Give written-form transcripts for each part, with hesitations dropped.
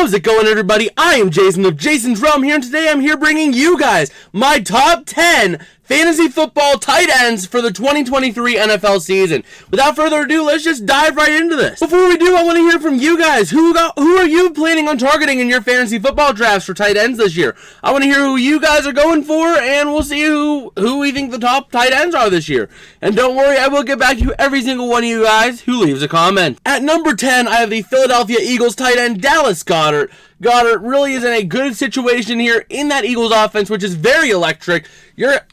How's it going, everybody? I am Jason of Jason's Realm here, and today I'm here bringing you guys my top 10 fantasy football tight ends for the 2023 NFL season. Without further ado, let's just dive right into this. Before we do, I want to hear from you guys. Who are you planning on targeting in your fantasy football drafts for tight ends this year? I want to hear who you guys are going for, and we'll see who we think the top tight ends are this year. And don't worry, I will get back to every single one of you guys who leaves a comment. At number 10, I have the Philadelphia Eagles tight end Dallas Goedert. Goedert really is in a good situation here in that Eagles offense, which is very electric.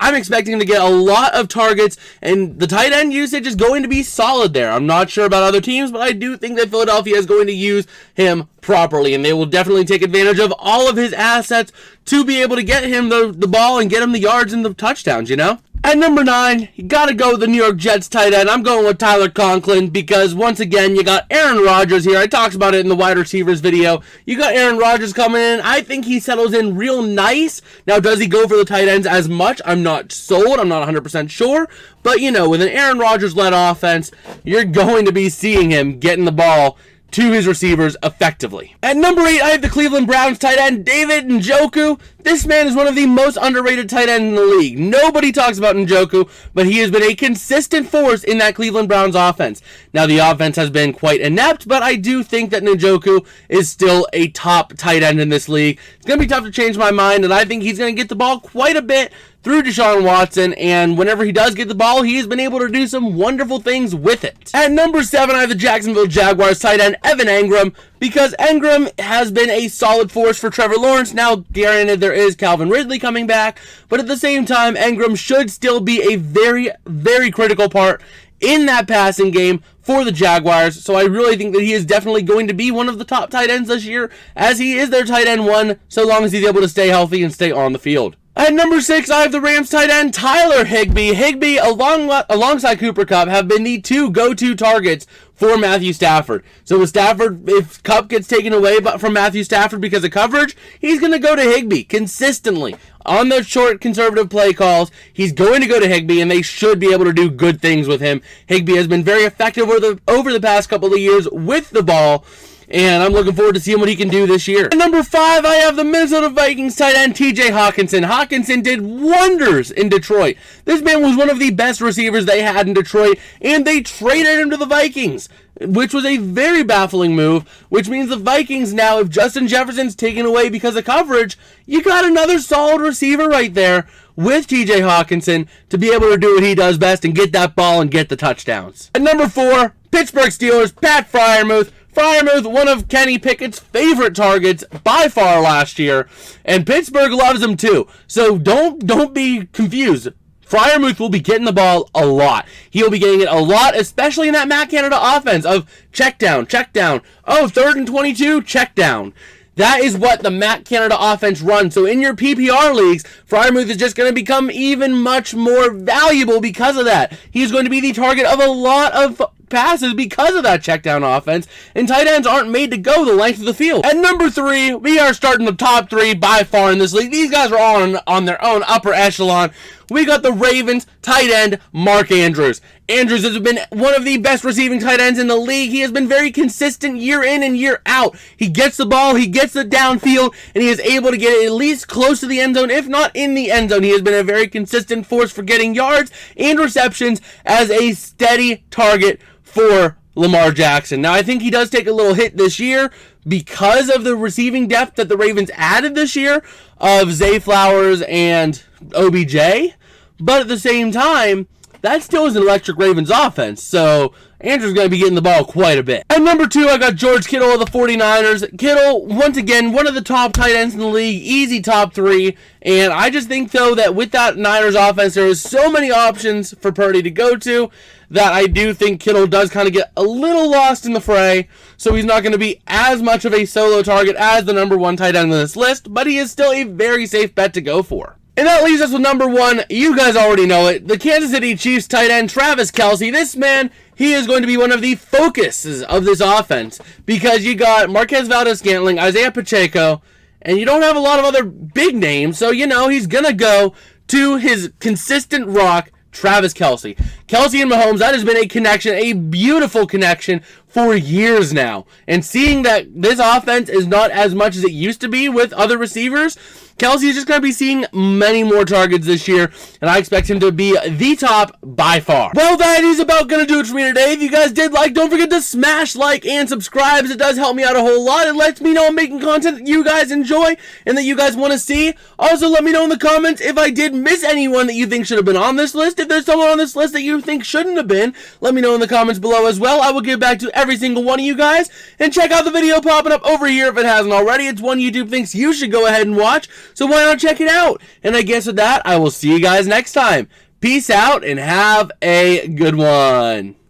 I'm expecting him to get a lot of targets, and the tight end usage is going to be solid there. I'm not sure about other teams, but I do think that Philadelphia is going to use him properly, and they will definitely take advantage of all of his assets to be able to get him the ball and get him the yards and the touchdowns, you know? At number 9, you gotta go with the New York Jets tight end. I'm going with Tyler Conklin because, once again, you got Aaron Rodgers here. I talked about it in the wide receivers video. You got Aaron Rodgers coming in. I think he settles in real nice. Now, does he go for the tight ends as much? I'm not sold. I'm not 100% sure. But, you know, with an Aaron Rodgers-led offense, you're going to be seeing him getting the ball to his receivers effectively. At number 8, I have the Cleveland Browns tight end David Njoku. This man is one of the most underrated tight ends in the league. Nobody talks about Njoku, but he has been a consistent force in that Cleveland Browns offense. Now, the offense has been quite inept, but I do think that Njoku is still a top tight end in this league. It's going to be tough to change my mind, and I think he's going to get the ball quite a bit through Deshaun Watson, and whenever he does get the ball, he has been able to do some wonderful things with it. At number 7, I have the Jacksonville Jaguars tight end Evan Engram, because Engram has been a solid force for Trevor Lawrence. Now, granted, there is Calvin Ridley coming back, but at the same time, Engram should still be a very, very critical part in that passing game for the Jaguars, so I really think that he is definitely going to be one of the top tight ends this year, as he is their tight end 1, so long as he's able to stay healthy and stay on the field. At number 6, I have the Rams tight end Tyler Higbee. Higbee, alongside Cooper Kupp, have been the two go-to targets for Matthew Stafford. So with Stafford, if Kupp gets taken away from Matthew Stafford because of coverage, he's going to go to Higbee consistently. On those short conservative play calls, he's going to go to Higbee, and they should be able to do good things with him. Higbee has been very effective over the past couple of years with the ball, and I'm looking forward to seeing what he can do this year. At number 5, I have the Minnesota Vikings tight end TJ Hockenson. Hockenson did wonders in Detroit. This man was one of the best receivers they had in Detroit, and they traded him to the Vikings, which was a very baffling move, which means the Vikings now, if Justin Jefferson's taken away because of coverage, you got another solid receiver right there with TJ Hockenson to be able to do what he does best and get that ball and get the touchdowns. At number 4, Pittsburgh Steelers, Pat Freiermuth. Freiermuth, one of Kenny Pickett's favorite targets by far last year, and Pittsburgh loves him too. So don't be confused. Freiermuth will be getting the ball a lot. He'll be getting it a lot, especially in that Matt Canada offense of check down. Oh, 3rd and 22, check down. That is what the Matt Canada offense runs. So in your PPR leagues, Freiermuth is just going to become even much more valuable because of that. He's going to be the target of a lot of passes because of that check down offense, and tight ends aren't made to go the length of the field. At number 3, we are starting the top 3 by far in this league. These guys are all on their own upper echelon. We got the Ravens tight end Mark Andrews. Andrews has been one of the best receiving tight ends in the league. He has been very consistent year in and year out. He gets the ball, he gets it downfield, and he is able to get it at least close to the end zone, if not in the end zone. He has been a very consistent force for getting yards and receptions as a steady target for Lamar Jackson. Now, I think he does take a little hit this year because of the receiving depth that the Ravens added this year of Zay Flowers and OBJ, but at the same time, that still is an electric Ravens offense, so Andrew's going to be getting the ball quite a bit. At number 2, I got George Kittle of the 49ers. Kittle, once again, one of the top tight ends in the league, easy top 3, and I just think, though, that with that Niners offense, there is so many options for Purdy to go to that I do think Kittle does kind of get a little lost in the fray, so he's not going to be as much of a solo target as the number 1 tight end on this list, but he is still a very safe bet to go for. And that leaves us with number 1. You guys already know it. The Kansas City Chiefs tight end, Travis Kelce. This man, he is going to be one of the focuses of this offense because you got Marquez Valdes-Scantling, Isaiah Pacheco, and you don't have a lot of other big names, so, you know, he's going to go to his consistent rock, Travis Kelce. Kelce and Mahomes, that has been a connection, a beautiful connection for years now. And seeing that this offense is not as much as it used to be with other receivers, Kelce is just going to be seeing many more targets this year, and I expect him to be the top by far. Well, that is about going to do it for me today. If you guys did like, don't forget to smash like and subscribe, as it does help me out a whole lot. It lets me know I'm making content that you guys enjoy and that you guys want to see. Also, let me know in the comments if I did miss anyone that you think should have been on this list. If there's someone on this list that you think shouldn't have been, let me know in the comments below as well. I will get back to every single one of you guys. And check out the video popping up over here if it hasn't already. It's one YouTube thinks you should go ahead and watch, so why not check it out? And I guess with that, I will see you guys next time. Peace out and have a good one.